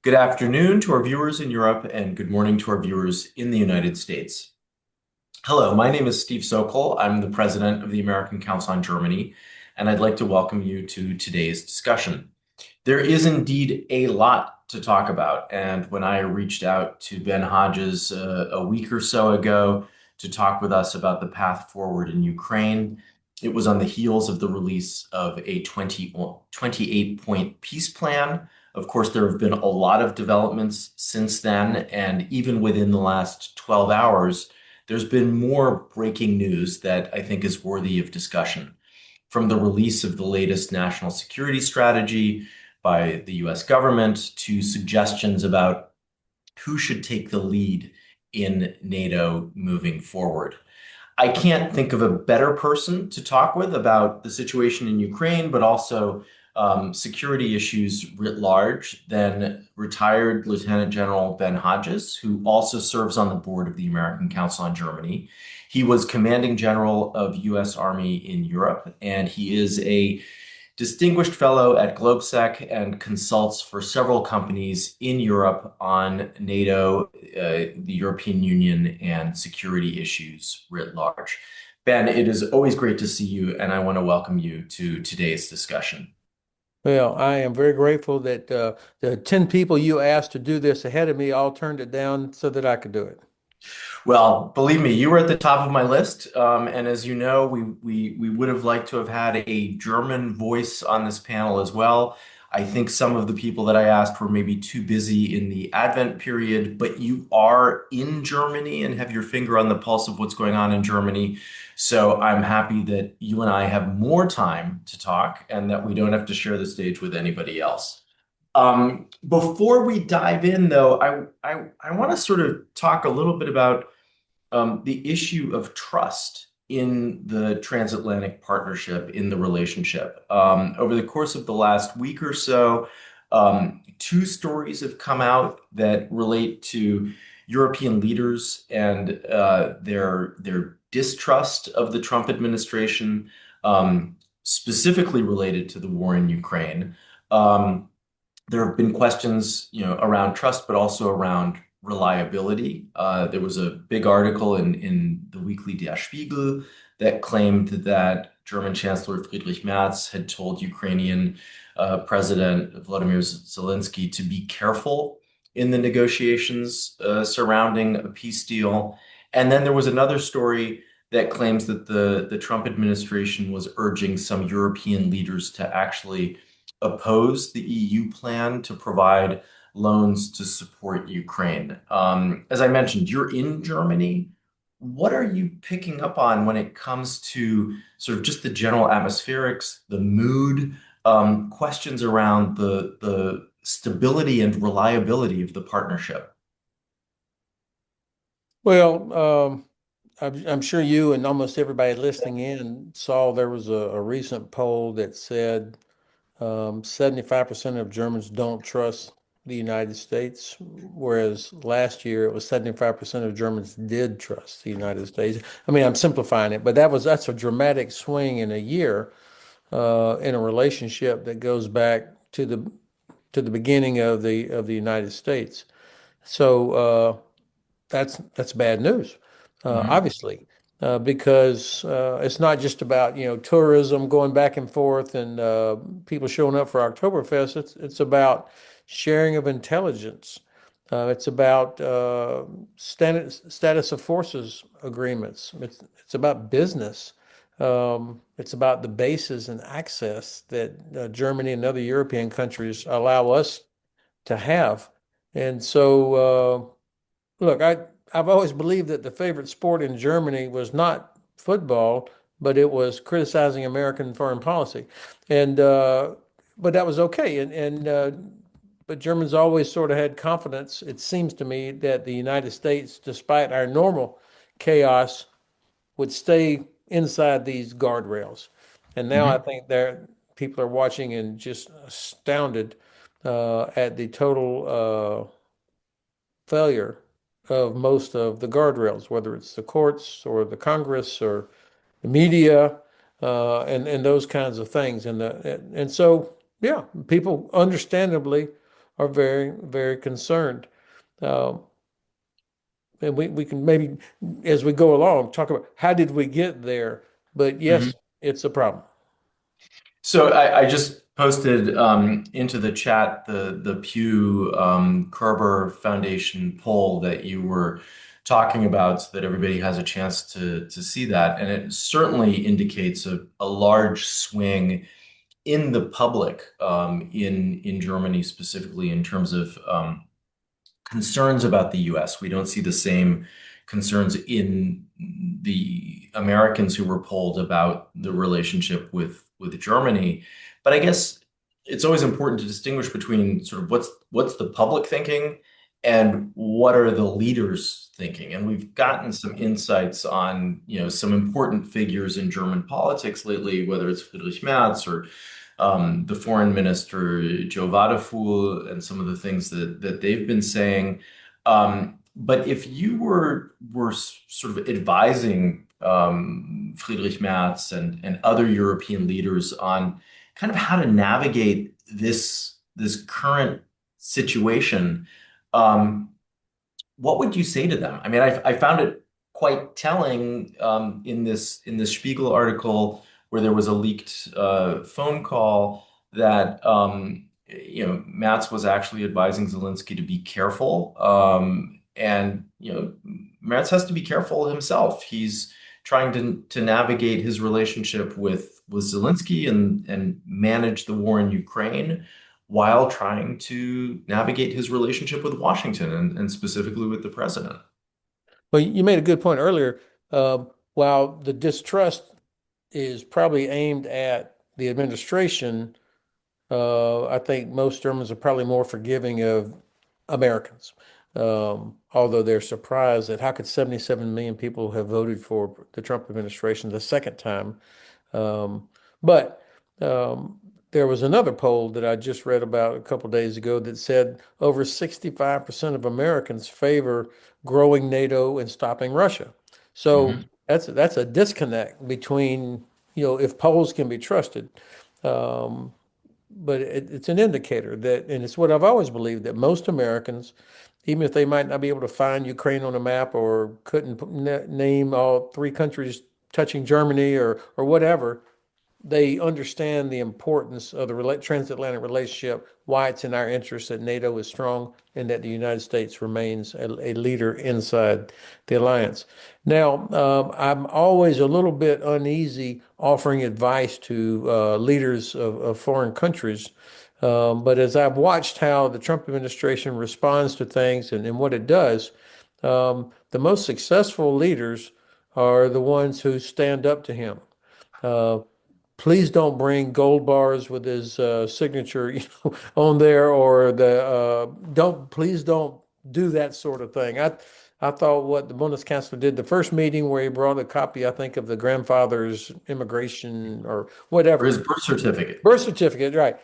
Good afternoon to our viewers in Europe, and good morning to our viewers in the United States. Hello, my name is Steve Sokol. I'm the president of the American Council on Germany, and I'd like to welcome you to today's discussion. There is indeed a lot to talk about, and when I reached out to Ben Hodges a week or so ago to talk with us about the path forward in Ukraine, it was on the heels of the release of a 28-point peace plan. Of course, there have been a lot of developments since then, and even within the last 12 hours, there's been more breaking news that I think is worthy of discussion. From the release of the latest national security strategy by the US government to suggestions about who should take the lead in NATO moving forward. I can't think of a better person to talk with about the situation in Ukraine, but also security issues writ large than retired Lieutenant General Ben Hodges, who also serves on the board of the American Council on Germany. He was commanding general of U.S. Army in Europe, and he is a distinguished fellow at GlobeSec and consults for several companies in Europe on NATO, the European Union, and security issues writ large. Ben, it is always great to see you, and I want to welcome you to today's discussion. Well, I am very grateful that the 10 people you asked to do this ahead of me all turned it down so that I could do it. Well, believe me, you were at the top of my list, and as you know, we would have liked to have had a German voice on this panel as well. I think some of the people that I asked were maybe too busy in the Advent period, but you are in Germany and have your finger on the pulse of what's going on in Germany. So I'm happy that you and I have more time to talk and that we don't have to share the stage with anybody else. Before we dive in, though, I want to sort of talk a little bit about the issue of trust in the transatlantic partnership, in the relationship. Over the course of the last week or so, two stories have come out that relate to European leaders and their distrust of the Trump administration, specifically related to the war in Ukraine. There have been questions, around trust, but also around reliability. There was a big article in the weekly Der Spiegel that claimed that German Chancellor Friedrich Merz had told Ukrainian President Volodymyr Zelensky to be careful in the negotiations surrounding a peace deal. And then there was another story that claims that the Trump administration was urging some European leaders to actually oppose the EU plan to provide loans to support Ukraine. As I mentioned, you're in Germany. What are you picking up on when it comes to sort of just the general atmospherics, the mood, questions around the stability and reliability of the partnership? Well, I'm sure you and almost everybody listening in saw there was a recent poll that said 75% of Germans don't trust the United States, whereas last year it was 75% of Germans did trust the United States. I mean, I'm simplifying it, but that's a dramatic swing in a year in a relationship that goes back to the beginning of the United States. So that's bad news, Mhm. obviously, because it's not just about tourism going back and forth and people showing up for Oktoberfest. It's about sharing of intelligence. It's about status of forces agreements. It's about business. It's about the bases and access that Germany and other European countries allow us to have. And so, look, I've always believed that the favorite sport in Germany was not football, but it was criticizing American foreign policy, and but that was okay. And but Germans always sort of had confidence. It seems to me that the United States, despite our normal chaos, would stay inside these guardrails. And now I Mhm. think there people are watching and just astounded at the total failure of most of the guardrails, whether it's the courts or the Congress or the media, and those kinds of things. And so, yeah, people understandably are very, very concerned. Uh, and we can maybe, as we go along, talk about how did we get there. But yes, it's a problem. So I just posted into the chat the Pew Kerber Foundation poll that you were talking about, so that everybody has a chance to see that, and it certainly indicates a large swing in the public in Germany specifically in terms of concerns about the US. We don't see the same concerns in the Americans who were polled about the relationship with Germany. But I guess it's always important to distinguish between sort of what's the public thinking and what are the leaders thinking. And we've gotten some insights on, some important figures in German politics lately, whether it's Friedrich Merz or the foreign minister Joe Vadafool and some of the things that they've been saying. But if you were sort of advising Friedrich Merz and other European leaders on kind of how to navigate this current situation, um, what would you say to them? I mean, I found it quite telling in this Spiegel article where there was a leaked phone call that Matz was actually advising Zelensky to be careful, and Matz has to be careful himself. He's trying to navigate his relationship with Zelensky and manage the war in Ukraine while trying to navigate his relationship with Washington and specifically with the president. Well, you made a good point earlier. While the distrust is probably aimed at the administration, I think most Germans are probably more forgiving of Americans. Although they're surprised that how could 77 million people have voted for the Trump administration the second time. Um, but there was another poll that I just read about a couple days ago that said over 65% of Americans favor growing NATO and stopping Russia. So Hmm. that's a disconnect between, if polls can be trusted. Um, but it's an indicator that, and it's what I've always believed, that most Americans, even if they might not be able to find Ukraine on a map or couldn't name all three countries touching Germany or whatever, they understand the importance of the transatlantic relationship, why it's in our interest that NATO is strong and that the United States remains a leader inside the alliance. Now, I'm always a little bit uneasy offering advice to leaders of foreign countries. But as I've watched how the Trump administration responds to things and what it does, the most successful leaders are the ones who stand up to him. Uh, please don't bring gold bars with his signature, on there, or please don't do that sort of thing. I thought what the Bundeskanzler did the first meeting where he brought a copy, I think, of the grandfather's immigration or Or whatever his birth certificate. birth certificate, right?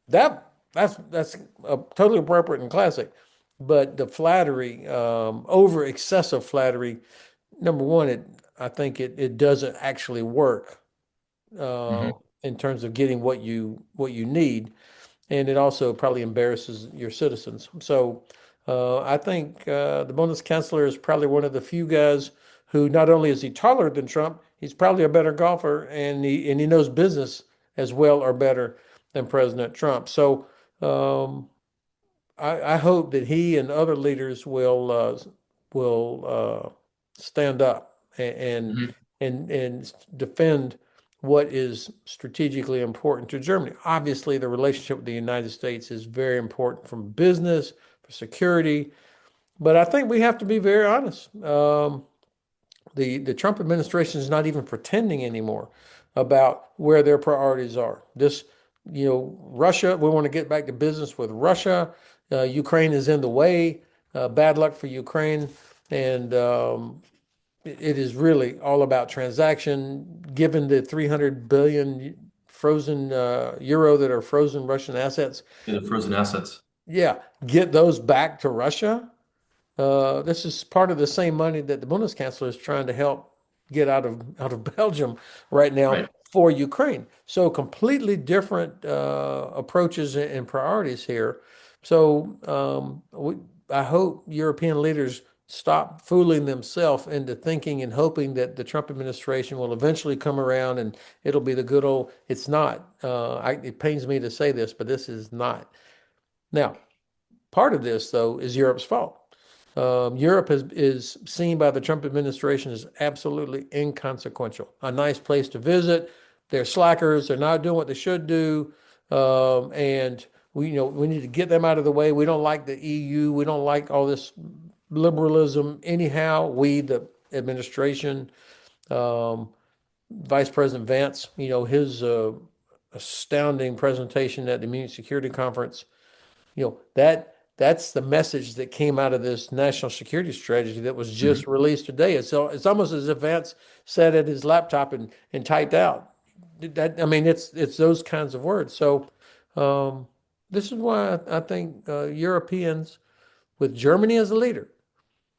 That's totally appropriate and classic. But the flattery, over excessive flattery, number one, I think it doesn't actually work uh, Hmm. in terms of getting what you need, and it also probably embarrasses your citizens. So I think the Bundeskanzler is probably one of the few guys who not only is he taller than Trump, he's probably a better golfer, and he knows business as well or better than President Trump. So um, I hope that he and other leaders will stand up Hmm. and defend what is strategically important to Germany. Obviously, the relationship with the United States is very important from business, for security, but I think we have to be very honest. The Trump administration is not even pretending anymore about where their priorities are. Russia, we want to get back to business with Russia. Ukraine is in the way. Bad luck for Ukraine. And it is really all about transaction. Given the 300 billion frozen euro that are frozen Russian assets, The frozen assets. yeah, get those back to Russia. This is part of the same money that the Bundeskanzler is trying to help get out of Belgium right now Right. for Ukraine. So completely different approaches and priorities here. So I hope European leaders stop fooling themselves into thinking and hoping that the Trump administration will eventually come around and it'll be the good old. It's not. It pains me to say this, but this is not. Now, part of this, though, is Europe's fault. Is seen by the Trump administration as absolutely inconsequential. A nice place to visit. They're slackers. They're not doing what they should do, and we need to get them out of the way. We don't like the EU. We don't like all this liberalism. Anyhow, we, the administration, um, Vice President Vance, his astounding presentation at the Munich Security Conference, that's the message that came out of this national security strategy that was just released today. It's almost as if Vance sat at his laptop and typed out. I mean, it's those kinds of words. So this is why I think Europeans, with Germany as a leader,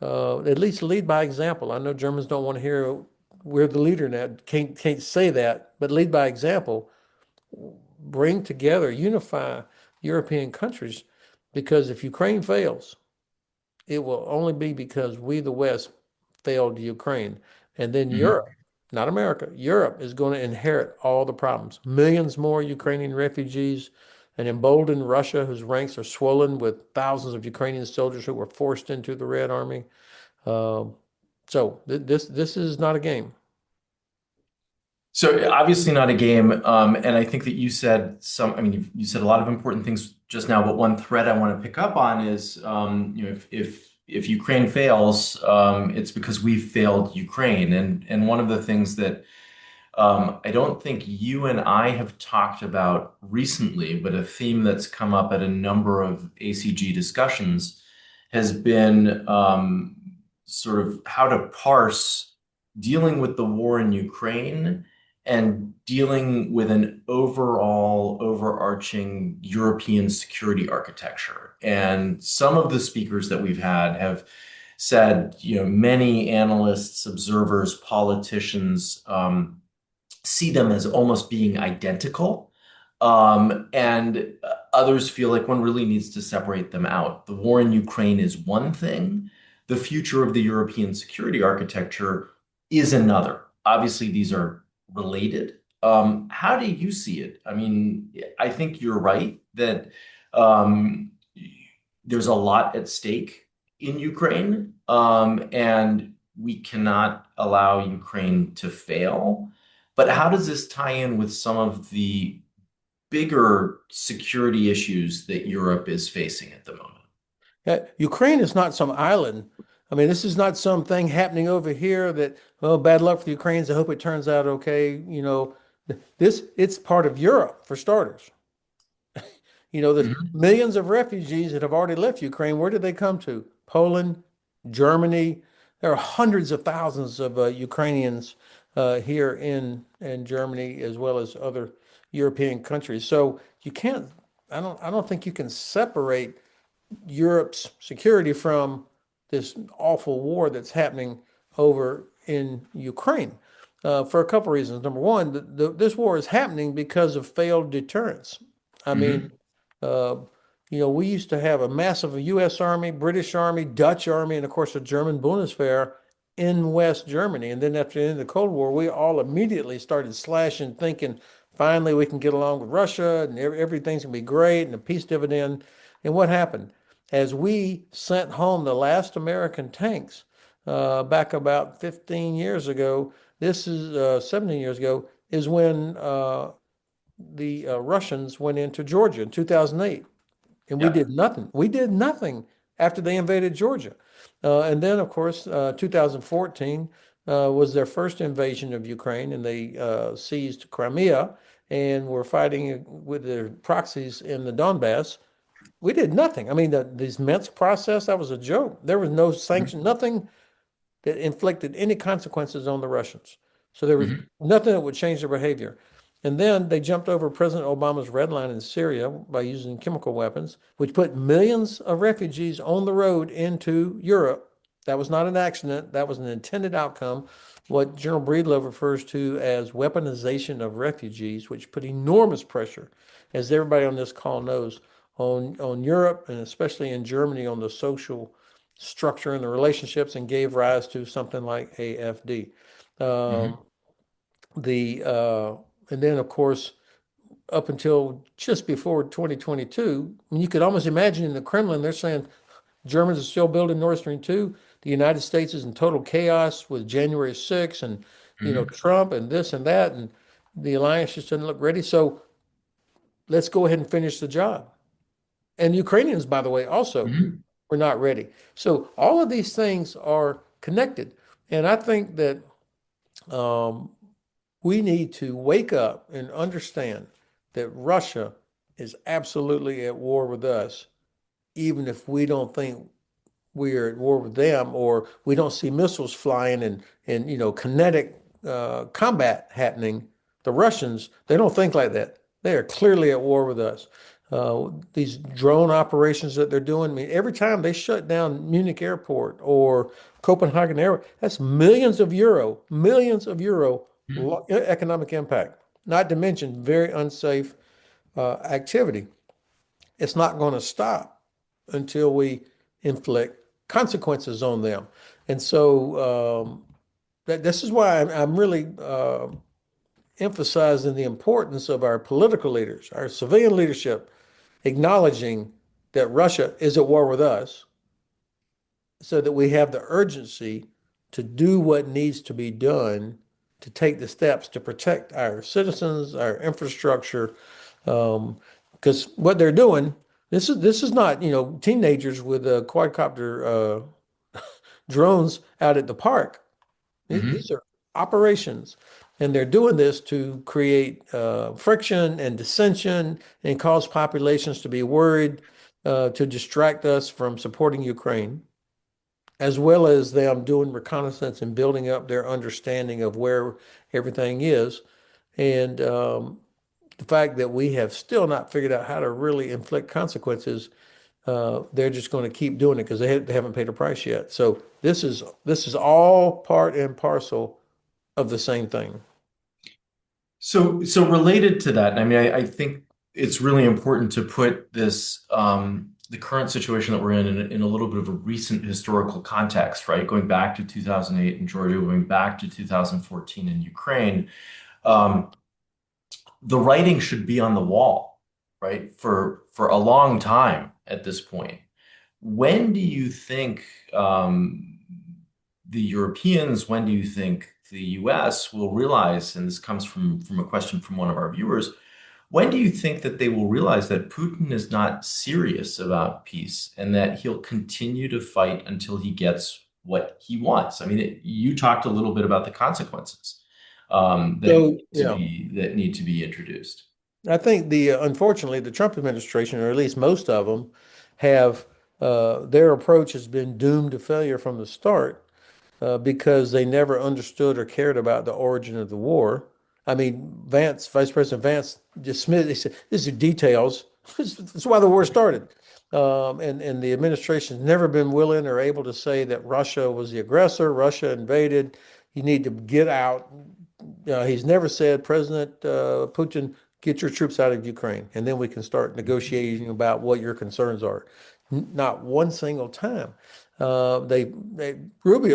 at least lead by example. I know Germans don't want to hear we're the leader now. Can't say that, but lead by example. Bring together, unify European countries, because if Ukraine fails, it will only be because we, the West, failed Ukraine. And then Mhm. Europe, not America, Europe is going to inherit all the problems. Millions more Ukrainian refugees, an emboldened Russia whose ranks are swollen with thousands of Ukrainian soldiers who were forced into the Red Army. Um, this is not a game. So obviously not a game, and I think that you said some. I mean, you said a lot of important things just now, but one thread I want to pick up on is, if Ukraine fails, it's because we failed Ukraine, and one of the things that I don't think you and I have talked about recently, but a theme that's come up at a number of ACG discussions has been sort of how to parse dealing with the war in Ukraine and dealing with an overall overarching European security architecture. And some of the speakers that we've had have said, many analysts, observers, politicians, see them as almost being identical. And others feel like one really needs to separate them out. The war in Ukraine is one thing. The future of the European security architecture is another. Obviously, these are related. How do you see it? I mean, I think you're right that um, there's a lot at stake in Ukraine, and we cannot allow Ukraine to fail. But how does this tie in with some of the bigger security issues that Europe is facing at the moment? Ukraine is not some island. I mean, this is not something happening over here that, oh, bad luck for the Ukrainians. I hope it turns out okay. It's part of Europe for starters. The Mhm. millions of refugees that have already left Ukraine, where did they come to? Poland, Germany. There are hundreds of thousands of Ukrainians here in Germany as well as other European countries. So you can't. I don't think you can separate Europe's security from this awful war that's happening over in Ukraine for a couple of reasons. Number one, this war is happening because of failed deterrence. I mean, Mhm. uh, we used to have a massive U.S. Army, British Army, Dutch Army, and of course a German Bundeswehr in West Germany. And then after the end of the Cold War, we all immediately started slashing, thinking finally we can get along with Russia and everything's gonna be great and a peace dividend. And what happened? As we sent home the last American tanks back about 15 years ago, this is 17 years ago, is when the Russians went into Georgia in 2008. And we Yeah. did nothing. We did nothing after they invaded Georgia. And then, of course, 2014 was their first invasion of Ukraine, and they seized Crimea and were fighting with their proxies in the Donbass. We did nothing. I mean, this Minsk process, that was a joke. There was no sanction, nothing that inflicted any consequences on the Russians. So there was Mhm. nothing that would change their behavior. And then they jumped over President Obama's red line in Syria by using chemical weapons, which put millions of refugees on the road into Europe. That was not an accident. That was an intended outcome. What General Breedlove refers to as weaponization of refugees, which put enormous pressure, as everybody on this call knows, on Europe and especially in Germany on the social structure and the relationships and gave rise to something like AFD. Hmm. Um, the and then of course up until just before 2022, I mean, you could almost imagine in the Kremlin they're saying Germans are still building Nord Stream 2. The United States is in total chaos with January 6th and Hmm. Trump and this and that and the alliance just doesn't look ready. So let's go ahead and finish the job. And Ukrainians, by the way, also Hmm. were not ready. So all of these things are connected. And I think that um, we need to wake up and understand that Russia is absolutely at war with us, even if we don't think we are at war with them or we don't see missiles flying and kinetic combat happening. The Russians, they don't think like that. They are clearly at war with us. These drone operations that they're doing, I mean, every time they shut down Munich Airport or Copenhagen Airport, that's millions of euro economic impact, not to mention very unsafe activity. It's not going to stop until we inflict consequences on them. And so this is why I'm really emphasizing the importance of our political leaders, our civilian leadership, acknowledging that Russia is at war with us so that we have the urgency to do what needs to be done to take the steps to protect our citizens, our infrastructure, because what they're doing, this is not teenagers with quadcopter drones out at the park. These Hmm. are operations, and they're doing this to create friction and dissension and cause populations to be worried, to distract us from supporting Ukraine, as well as them doing reconnaissance and building up their understanding of where everything is. And the fact that we have still not figured out how to really inflict consequences, they're just going to keep doing it because they haven't paid a price yet. So this is all part and parcel of the same thing. So related to that, I mean, I think it's really important to put this the current situation that we're in a little bit of a recent historical context, right? Going back to 2008 in Georgia, going back to 2014 in Ukraine. Um, the writing should be on the wall, right? For a long time at this point. When do you think the Europeans, when do you think the US will realize, and this comes from a question from one of our viewers, when do you think that they will realize that Putin is not serious about peace and that he'll continue to fight until he gets what he wants? I mean, you talked a little bit about the consequences So, yeah, that need to be introduced. I think unfortunately the Trump administration, or at least most of them, have their approach has been doomed to failure from the start because they never understood or cared about the origin of the war. I mean, Vice President Vance dismissed. He said, "These are details." That's why the war started. And the administration has never been willing or able to say that Russia was the aggressor. Russia invaded. You need to get out. He's never said, President Putin, get your troops out of Ukraine, and then we can start negotiating about what your concerns are. Not one single time.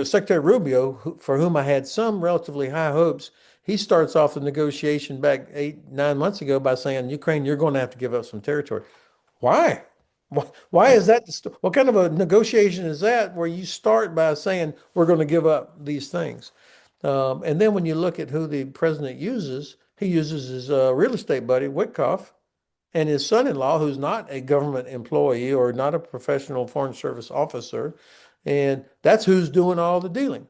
Secretary Rubio, for whom I had some relatively high hopes, he starts off the negotiation back 8, 9 months ago by saying, Ukraine, you're going to have to give up some territory. Why? Why Right. is that? What kind of a negotiation is that where you start by saying we're going to give up these things? And then when you look at who the president uses, he uses his real estate buddy, Witkoff, and his son-in-law, who's not a government employee or not a professional Foreign Service officer. And that's who's doing all the dealing.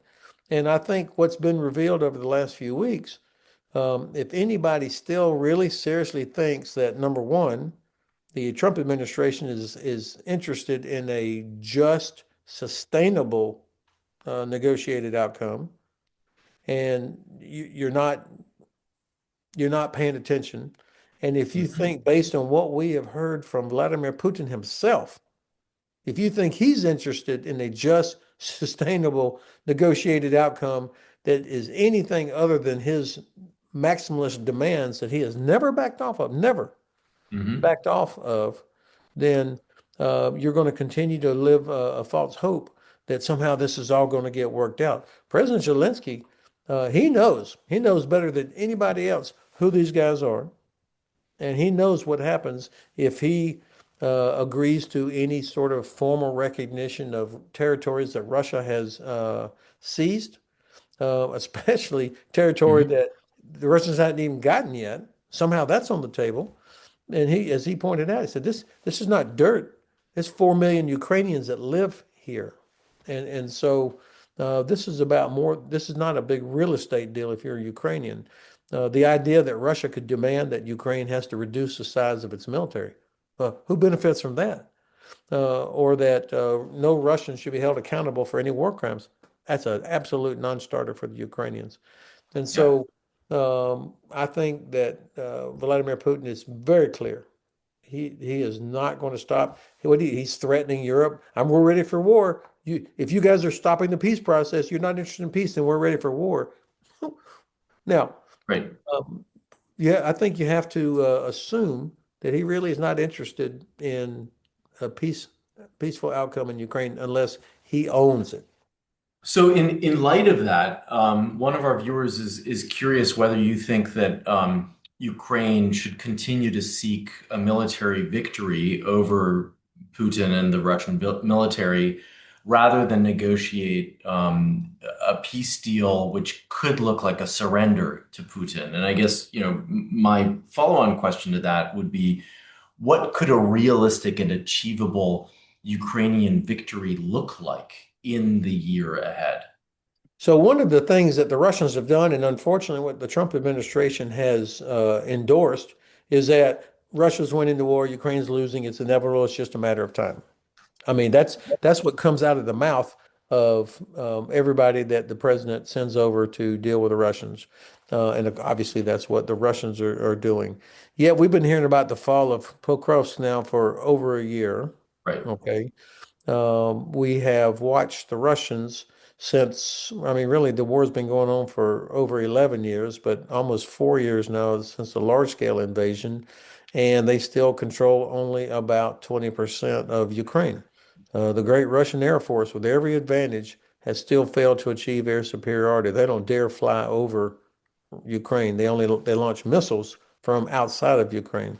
And I think what's been revealed over the last few weeks, if anybody still really seriously thinks that, number one, the Trump administration is interested in a just, sustainable negotiated outcome, and you're not paying attention. And if you Mhm. think based on what we have heard from Vladimir Putin himself, if you think he's interested in a just, sustainable, negotiated outcome that is anything other than his maximalist demands that he has never backed off of, never Mhm. backed off of, then you're going to continue to live a false hope that somehow this is all going to get worked out. President Zelensky, he knows better than anybody else who these guys are, and he knows what happens if he agrees to any sort of formal recognition of territories that Russia has seized, especially territory Mhm. that the Russians hadn't even gotten yet. Somehow that's on the table. And he, as he pointed out, he said, this is not dirt. It's 4 million Ukrainians that live here. And so this is about more, this is not a big real estate deal if you're a Ukrainian. The idea that Russia could demand that Ukraine has to reduce the size of its military. Who benefits from that? Or that no Russian should be held accountable for any war crimes. That's an absolute non-starter for the Ukrainians. And Yeah. so I think that Vladimir Putin is very clear. He is not going to stop. He's threatening Europe. We're ready for war. If you guys are stopping the peace process, you're not interested in peace, then we're ready for war. Now, Right. um, yeah, I think you have to assume that he really is not interested in a peaceful outcome in Ukraine unless he owns it. So in light of that, one of our viewers is curious whether you think that Ukraine should continue to seek a military victory over Putin and the Russian military rather than negotiate a peace deal which could look like a surrender to Putin. And I guess, my follow-on question to that would be, what could a realistic and achievable Ukrainian victory look like in the year ahead? So one of the things that the Russians have done, and unfortunately what the Trump administration has endorsed, is that Russia's winning the war, Ukraine's losing, it's inevitable, it's just a matter of time. I mean, that's what comes out of the mouth of everybody that the president sends over to deal with the Russians. And obviously that's what the Russians are doing. Yet we've been hearing about the fall of Pokrovsk now for over a year. Right. Okay. We have watched the Russians since, I mean, really, the war's been going on for over 11 years, but almost 4 years now since the large-scale invasion, and they still control only about 20% of Ukraine. The great Russian Air Force, with every advantage, has still failed to achieve air superiority. They don't dare fly over Ukraine. They launch missiles from outside of Ukraine.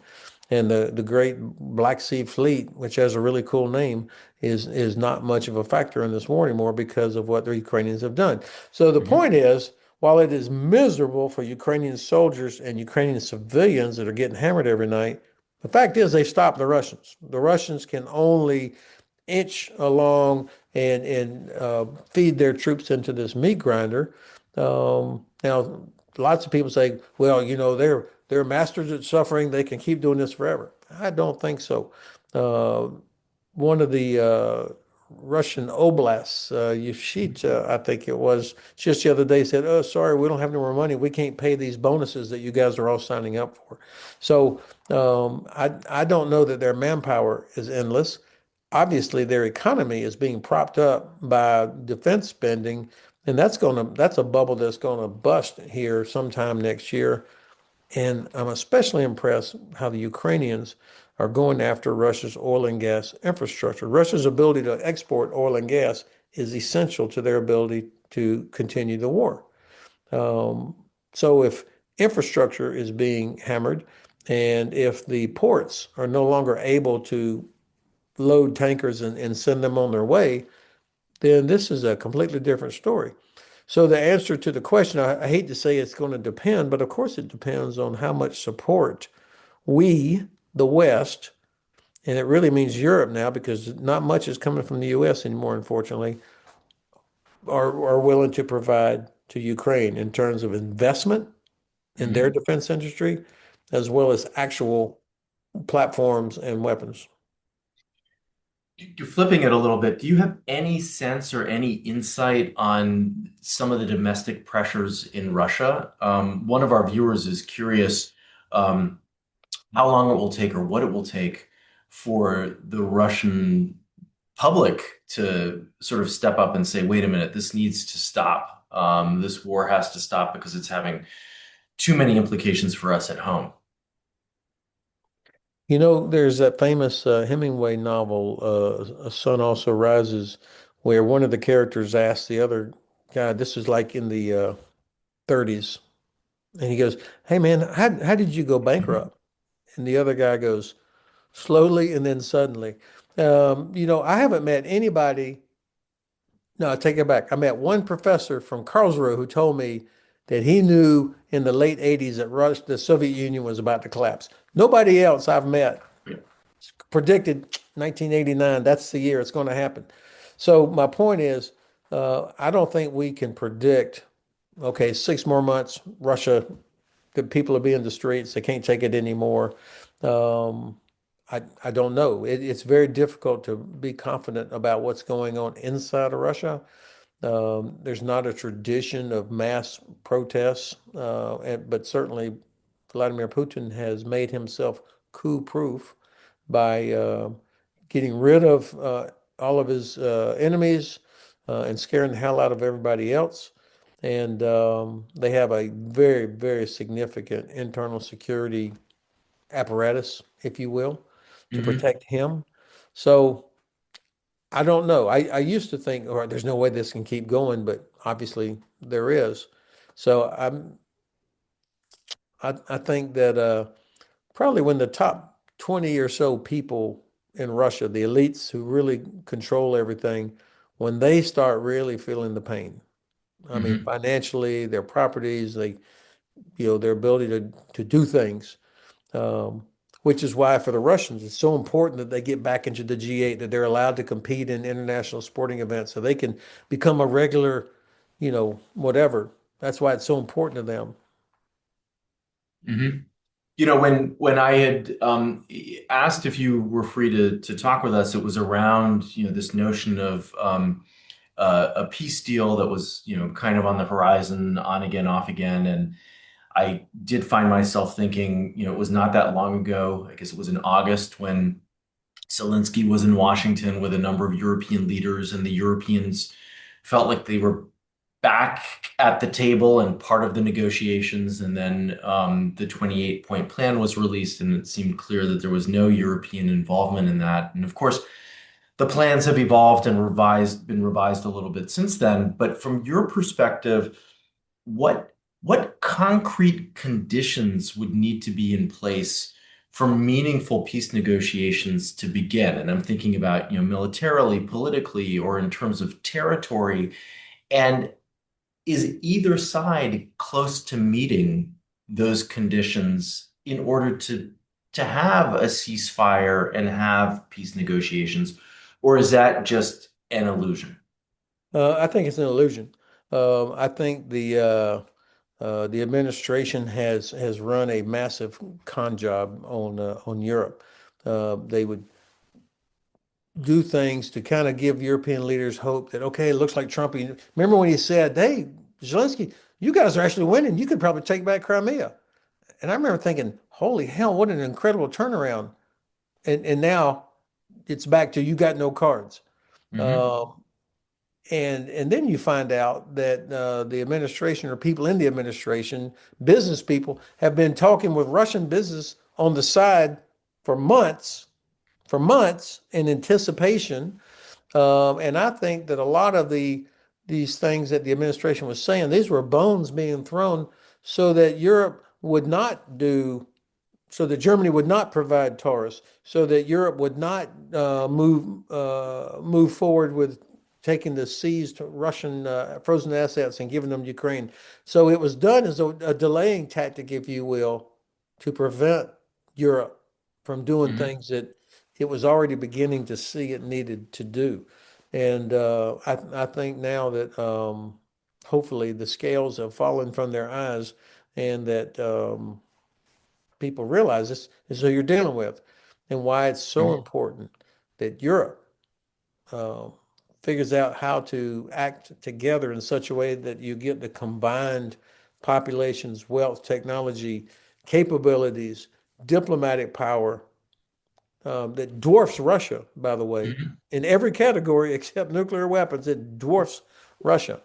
And the great Black Sea Fleet, which has a really cool name, is not much of a factor in this war anymore because of what the Ukrainians have done. So the Mhm. point is, while it is miserable for Ukrainian soldiers and Ukrainian civilians that are getting hammered every night, the fact is they stopped the Russians. The Russians can only inch along and feed their troops into this meat grinder. Now, lots of people say, well, they're masters at suffering. They can keep doing this forever. I don't think so. Uh, One of the Russian oblasts, Yevshit, I think it was, just the other day said, "Oh, sorry, we don't have any more money. We can't pay these bonuses that you guys are all signing up for." So I don't know that their manpower is endless. Obviously, their economy is being propped up by defense spending, and that's a bubble that's gonna bust here sometime next year. And I'm especially impressed how the Ukrainians are going after Russia's oil and gas infrastructure. Russia's ability to export oil and gas is essential to their ability to continue the war. Um, so if infrastructure is being hammered, and if the ports are no longer able to load tankers and send them on their way, then this is a completely different story. So the answer to the question, I hate to say it's going to depend, but of course it depends on how much support we, the West, and it really means Europe now because not much is coming from the US anymore, unfortunately, are willing to provide to Ukraine in terms of investment in their Mhm. defense industry, as well as actual platforms and weapons. You're flipping it a little bit. Do you have any sense or any insight on some of the domestic pressures in Russia? One of our viewers is curious um, how long it will take or what it will take for the Russian public to sort of step up and say, wait a minute, this needs to stop. This war has to stop because it's having too many implications for us at home. You know, there's that famous Hemingway novel, A Sun Also Rises, where one of the characters asks the other guy, this is like in the 30s, and he goes, "Hey man, how did you go Mhm. bankrupt?" And the other guy goes, "Slowly and then suddenly." I haven't met anybody. No, I take it back. I met one professor from Karlsruhe who told me that he knew in the late 80s that the Soviet Union was about to collapse. Nobody else I've met predicted 1989. That's the year it's going to happen. So my point is, I don't think we can predict, okay, 6 more months, Russia, the people will be in the streets. They can't take it anymore. Um, I don't know. It's very difficult to be confident about what's going on inside of Russia. There's not a tradition of mass protests, but certainly Vladimir Putin has made himself coup-proof by getting rid of all of his enemies and scaring the hell out of everybody else. And they have a very, very significant internal security apparatus, if you will, to Mhm. protect him. So I don't know. I used to think, all right, there's no way this can keep going, but obviously there is. So I think that probably when the top 20 or so people in Russia, the elites who really control everything, when they start really feeling the pain, I mean, Mhm. financially, their properties, their ability to do things, um, which is why for the Russians, it's so important that they get back into the G8, that they're allowed to compete in international sporting events so they can become a regular, whatever. That's why it's so important to them. Mhm. When I had asked if you were free to talk with us, it was around this notion of a peace deal that was kind of on the horizon, on again, off again, and I did find myself thinking, it was not that long ago. I guess it was in August when Zelensky was in Washington with a number of European leaders, and the Europeans felt like they were back at the table and part of the negotiations. And then the 28-point plan was released, and it seemed clear that there was no European involvement in that. And of course, the plans have evolved and been revised a little bit since then. But from your perspective, what what concrete conditions would need to be in place for meaningful peace negotiations to begin? And I'm thinking about, militarily, politically, or in terms of territory. And is either side close to meeting those conditions in order to have a ceasefire and have peace negotiations, or is that just an illusion? I think it's an illusion. I think the administration has run a massive con job on Europe. They would do things to kind of give European leaders hope that, okay, it looks like Trump. Remember when he said, "Hey, Zelensky, you guys are actually winning. You could probably take back Crimea." And I remember thinking, "Holy hell, what an incredible turnaround!" And now it's back to you got no cards. Hmm. Um, and then you find out that the administration or people in the administration, business people, have been talking with Russian business on the side for months in anticipation. And I think that a lot of these things that the administration was saying, these were bones being thrown so that Europe would not do so that Germany would not provide Taurus, so that Europe would not move forward with taking the seized Russian frozen assets and giving them to Ukraine. So it was done as a delaying tactic, if you will, to prevent Europe from doing Hmm. things that it was already beginning to see it needed to do. And I think now that hopefully the scales have fallen from their eyes and that people realize this is who you're dealing with and why it's so Hmm. important that Europe uh, figures out how to act together in such a way that you get the combined populations, wealth, technology, capabilities, diplomatic power that dwarfs Russia, by the way, Hmm. in every category except nuclear weapons. It dwarfs Russia.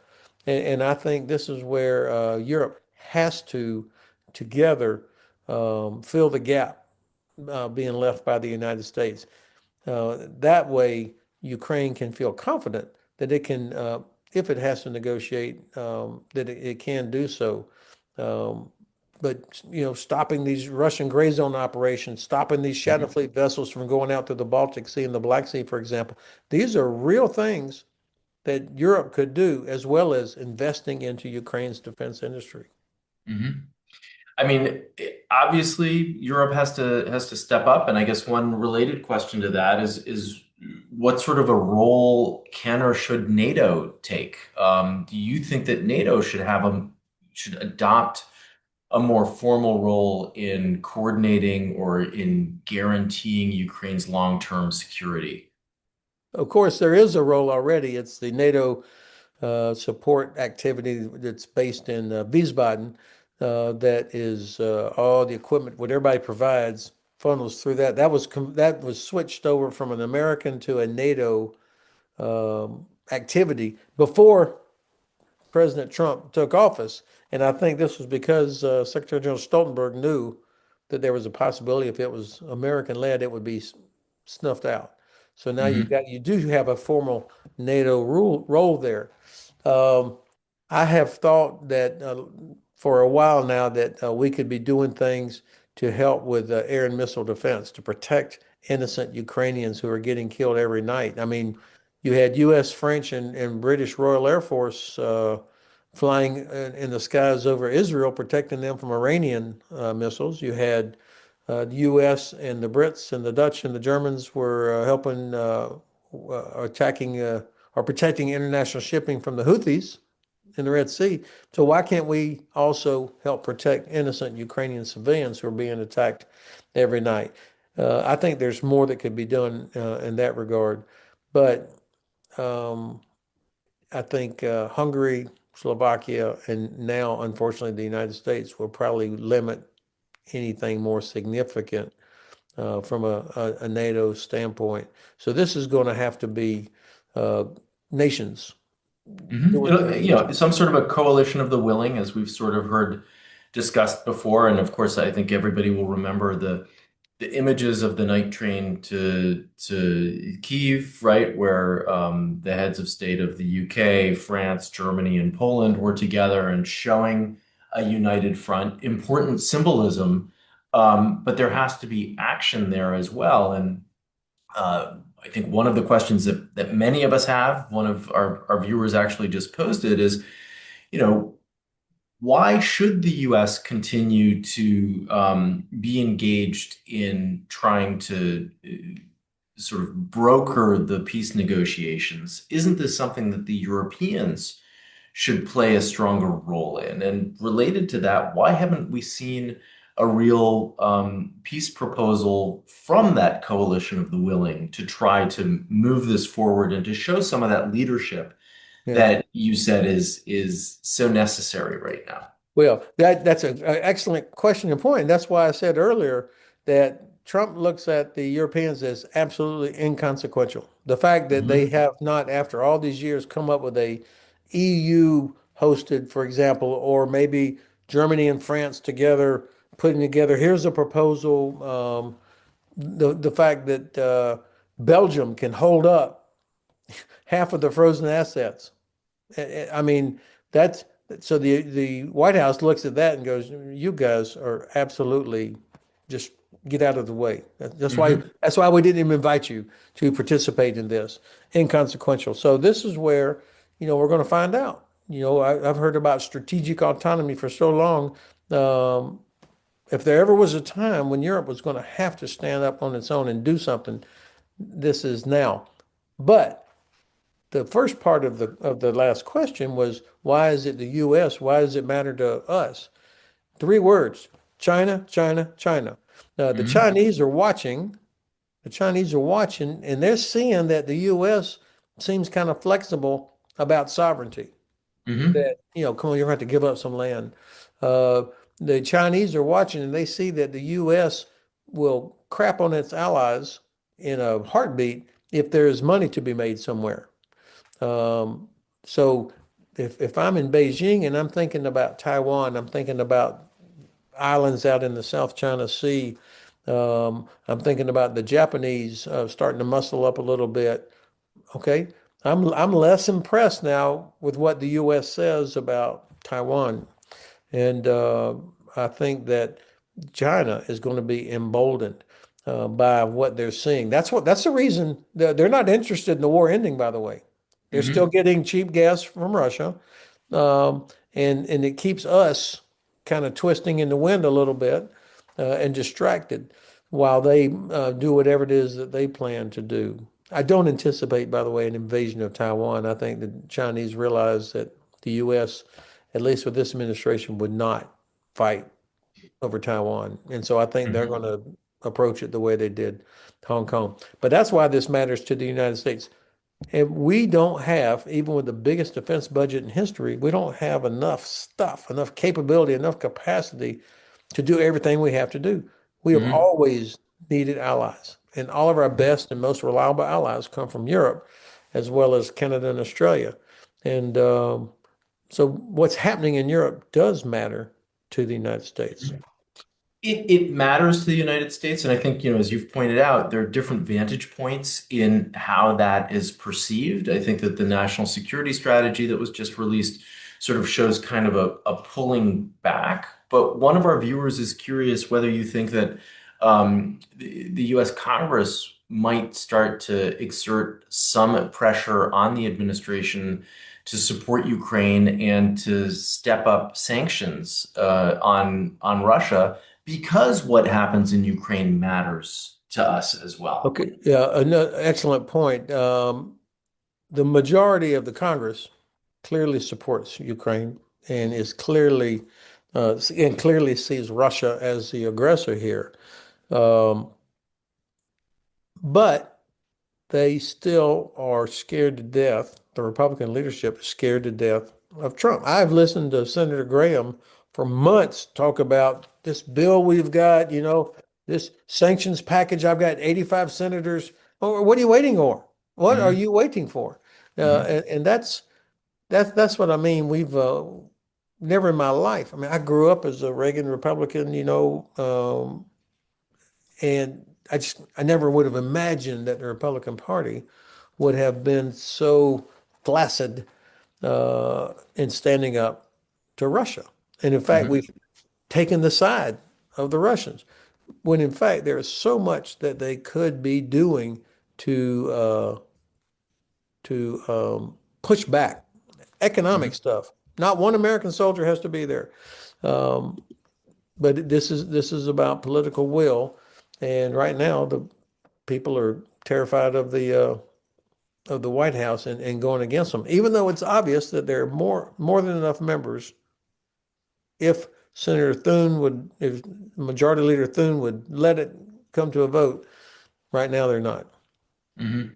And I think this is where Europe has to together fill the gap being left by the United States. That way, Ukraine can feel confident that it can, if it has to negotiate, that it can do so. Um, but stopping these Russian gray zone operations, stopping these shadow Mhm. fleet vessels from going out to the Baltic Sea and the Black Sea, for example, these are real things that Europe could do, as well as investing into Ukraine's defense industry. Mhm. I mean, obviously, Europe has to step up, and I guess one related question to that is what sort of a role can or should NATO take? Do you think that NATO should adopt a more formal role in coordinating or in guaranteeing Ukraine's long-term security? Of course, there is a role already. It's the NATO support activity that's based in Wiesbaden, that is all the equipment, what everybody provides, funnels through that. That was switched over from an American to a NATO activity before President Trump took office. And I think this was because Secretary General Stoltenberg knew that there was a possibility if it was American led, it would be snuffed out. So now Hmm. you do have a formal NATO role there. Um, I have thought that for a while now that we could be doing things to help with air and missile defense to protect innocent Ukrainians who are getting killed every night. I mean, you had U.S., French, and British Royal Air Force flying in the skies over Israel, protecting them from Iranian missiles. You had the U.S. and the Brits and the Dutch and the Germans were helping attacking or protecting international shipping from the Houthis in the Red Sea. So why can't we also help protect innocent Ukrainian civilians who are being attacked every night? I think there's more that could be done in that regard. But um, I think Hungary, Slovakia, and now, unfortunately, the United States will probably limit anything more significant from a NATO standpoint. So this is going to have to be uh, nations Hmm. doing things. Some sort of a coalition of the willing, as we've sort of heard discussed before. And of course, I think everybody will remember the images of the night train to Kyiv, right, where the heads of state of the UK, France, Germany, and Poland were together and showing a united front. Important symbolism, but there has to be action there as well. And I think one of the questions that many of us have, one of our viewers actually just posted, is, you know, why should the US continue to be engaged in trying to sort of broker the peace negotiations? Isn't this something that the Europeans should play a stronger role in? And related to that, why haven't we seen a real peace proposal from that coalition of the willing to try to move this forward and to show some of that leadership Yeah. that you said is so necessary right now? Well, that's an excellent question and point. That's why I said earlier that Trump looks at the Europeans as absolutely inconsequential. The fact that they Hmm. have not, after all these years, come up with a EU hosted, for example, or maybe Germany and France together putting together, here's a proposal. The fact that Belgium can hold up half of the frozen assets. I mean, that's so the White House looks at that and goes, "You guys are absolutely just get out of the way." Hmm. That's why we didn't even invite you to participate in this. Inconsequential. So this is where, we're going to find out. I've heard about strategic autonomy for so long. Um, if there ever was a time when Europe was going to have to stand up on its own and do something, this is now. But the first part of the last question was why is it the U.S.? Why does it matter to us? Three words: China, China, China. The Hmm. Chinese are watching. The Chinese are watching, and they're seeing that the U.S. seems kind of flexible about sovereignty. Hmm. That come on, you're going to have to give up some land. Uh, the Chinese are watching, and they see that the U.S. will crap on its allies in a heartbeat if there is money to be made somewhere. Um, so if I'm in Beijing and I'm thinking about Taiwan, I'm thinking about islands out in the South China Sea, I'm thinking about the Japanese starting to muscle up a little bit. Okay, I'm less impressed now with what the U.S. says about Taiwan, and I think that China is going to be emboldened by what they're seeing. That's the reason they're not interested in the war ending, by the way. They're still Hmm. getting cheap gas from Russia, um, and it keeps us kind of twisting in the wind a little bit and distracted while they do whatever it is that they plan to do. I don't anticipate, by the way, an invasion of Taiwan. I think the Chinese realize that the U.S., at least with this administration, would not fight over Taiwan. And so I think they're Hmm. going to approach it the way they did Hong Kong. But that's why this matters to the United States. And we don't have, even with the biggest defense budget in history, we don't have enough stuff, enough capability, enough capacity to do everything we have to do. We have Hmm. always needed allies, and all of our best and most reliable allies come from Europe, as well as Canada and Australia. And so what's happening in Europe does matter to the United States. It matters to the United States, and I think, as you've pointed out, there are different vantage points in how that is perceived. I think that the national security strategy that was just released sort of shows kind of a pulling back. But one of our viewers is curious whether you think that the U.S. Congress might start to exert some pressure on the administration to support Ukraine and to step up sanctions on Russia because what happens in Ukraine matters to us as well. Okay, yeah, excellent point. The majority of the Congress clearly supports Ukraine and is clearly sees Russia as the aggressor here. Um, but they still are scared to death. The Republican leadership is scared to death of Trump. I've listened to Senator Graham for months talk about this bill we've got, this sanctions package. I've got 85 senators. Oh, what are you waiting for? What are Hmm. you waiting for? Hmm. And that's what I mean. We've never in my life. I mean, I grew up as a Reagan Republican, and I never would have imagined that the Republican Party would have been so flaccid in standing up to Russia. And in fact, Hmm. we've taken the side of the Russians, when in fact there is so much that they could be doing to push back economic Hmm. stuff. Not one American soldier has to be there, um, but this is about political will. And right now, the people are terrified of the White House and going against them, even though it's obvious that there are more than enough members. If if Majority Leader Thune would let it come to a vote, right now they're not. Hmm.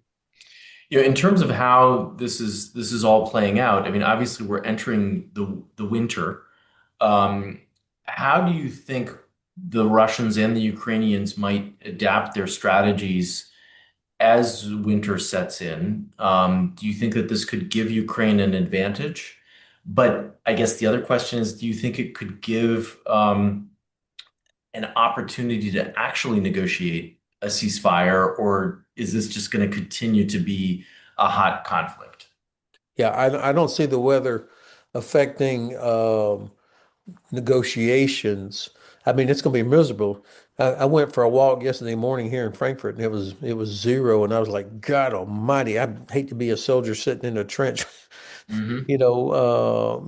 In terms of how this is all playing out, I mean, obviously we're entering the winter. Um, how do you think the Russians and the Ukrainians might adapt their strategies as winter sets in? Do you think that this could give Ukraine an advantage? But I guess the other question is, do you think it could give an opportunity to actually negotiate a ceasefire, or is this just going to continue to be a hot conflict? Yeah, I don't see the weather affecting negotiations. I mean, it's going to be miserable. I went for a walk yesterday morning here in Frankfurt, and it was zero, and I was like, God Almighty, I hate to be a soldier sitting in a trench, Hmm.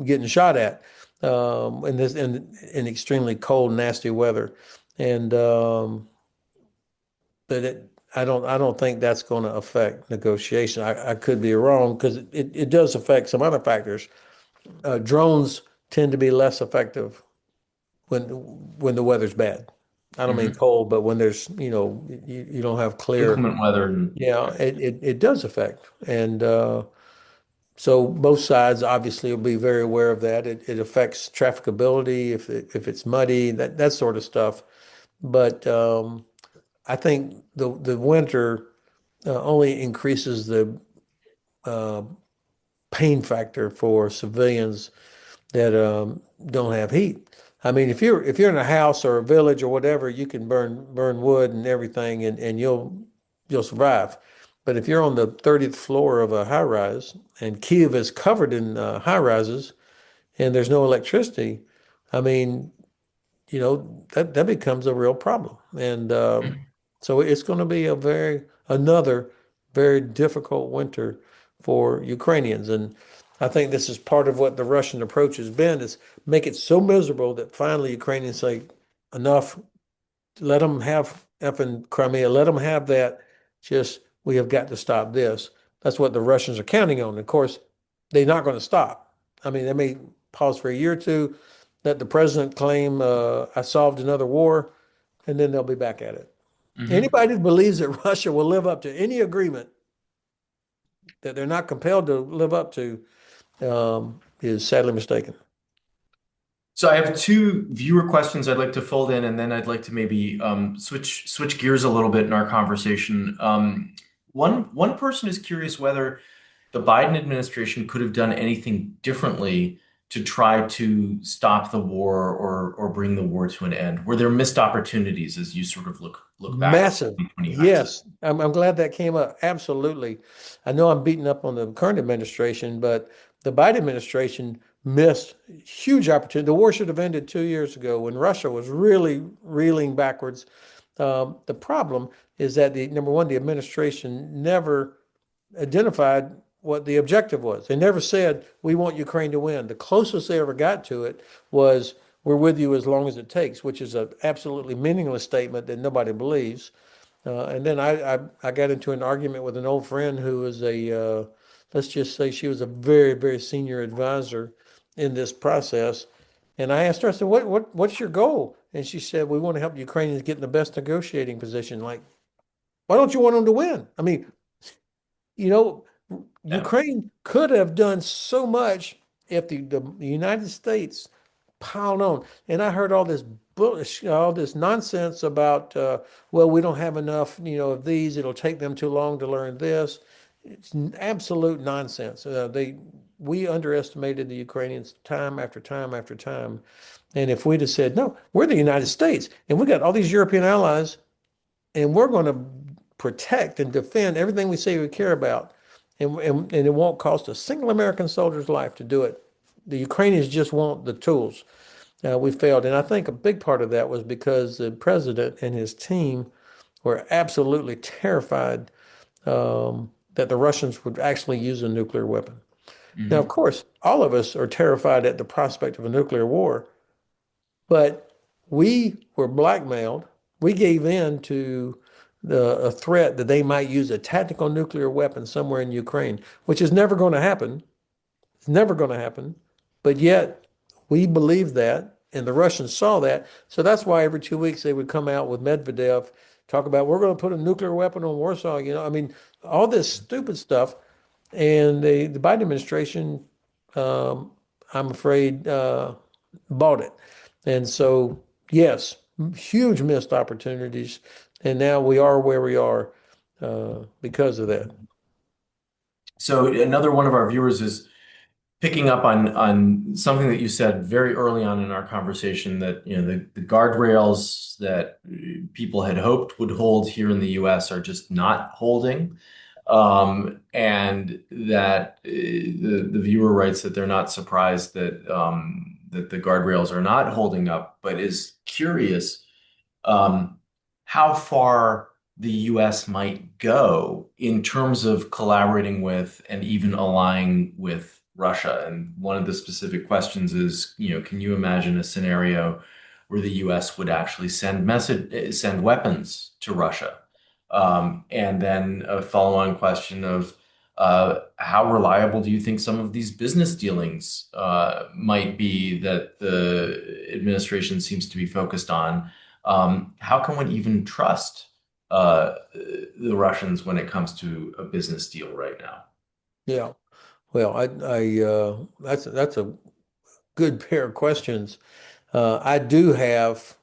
getting shot at, in extremely cold, nasty weather, and but I don't think that's going to affect negotiation. I could be wrong because it does affect some other factors. Drones tend to be less effective when when the weather's bad. I don't mean Hmm. cold, but when there's, you don't have clear, Inclement weather. yeah, it does affect. And so both sides obviously will be very aware of that. It affects trafficability if it's muddy, that sort of stuff. But I think the winter only increases the uh, pain factor for civilians that don't have heat. I mean, if you're in a house or a village or whatever, you can burn wood and everything, and you'll survive. But if you're on the 30th floor of a high rise, and Kiev is covered in high rises, and there's no electricity, I mean, that becomes a real problem. And so it's going to be another very difficult winter for Ukrainians. And I think this is part of what the Russian approach has been, is make it so miserable that finally Ukrainians say, enough, let them have effing Crimea, let them have that. Just, we have got to stop this. That's what the Russians are counting on. Of course, they're not going to stop. I mean, they may pause for a year or two, let the president claim, I solved another war, and then they'll be back at it. Mhm. Anybody that believes that Russia will live up to any agreement that they're not compelled to live up to is sadly mistaken. So I have two viewer questions I'd like to fold in, and then I'd like to maybe switch gears a little bit in our conversation. One person is curious whether the Biden administration could have done anything differently to try to stop the war or bring the war to an end. Were there missed opportunities as you sort of look back at Massive. 2020 hindsight? Yes. I'm glad that came up. Absolutely. I know I'm beating up on the current administration, but the Biden administration missed huge opportunity. The war should have ended 2 years ago when Russia was really reeling backwards. The problem is that number one, the administration never identified what the objective was. They never said, we want Ukraine to win. The closest they ever got to it was, we're with you as long as it takes, which is an absolutely meaningless statement that nobody believes. And then I got into an argument with an old friend who was let's just say she was a very, very senior advisor in this process. And I asked her, I said, what's your goal? And she said, we want to help Ukrainians get in the best negotiating position. Like, why don't you want them to win? I mean, you know, Yeah. Ukraine could have done so much if the United States piled on. And I heard all this bullish, all this nonsense about, well, we don't have enough, of these. It'll take them too long to learn this. It's absolute nonsense. We underestimated the Ukrainians time after time after time. And if we'd have said, no, we're the United States, and we got all these European allies, and we're going to protect and defend everything we say we care about, and it won't cost a single American soldier's life to do it. The Ukrainians just want the tools. We failed, and I think a big part of that was because the president and his team were absolutely terrified that the Russians would actually use a nuclear weapon. Now, of Mhm. course, all of us are terrified at the prospect of a nuclear war, but we were blackmailed. We gave in to a threat that they might use a tactical nuclear weapon somewhere in Ukraine, which is never going to happen. It's never going to happen. But yet we believed that, and the Russians saw that. So that's why every 2 weeks they would come out with Medvedev, talk about, we're going to put a nuclear weapon on Warsaw. I mean, all this stupid stuff. And the Biden administration, um, I'm afraid, bought it. And so, yes, huge missed opportunities. And now we are where we are because of that. So another one of our viewers is picking up on something that you said very early on in our conversation, that the guardrails that people had hoped would hold here in the US are just not holding. And that the viewer writes that they're not surprised that the guardrails are not holding up, but is curious how far the US might go in terms of collaborating with and even allying with Russia. And one of the specific questions is, can you imagine a scenario where the US would actually send weapons to Russia? And then a follow-on question of how reliable do you think some of these business dealings might be that the administration seems to be focused on? How can one even trust the Russians when it comes to a business deal right now? Yeah. Well, that's a good pair of questions. I do have,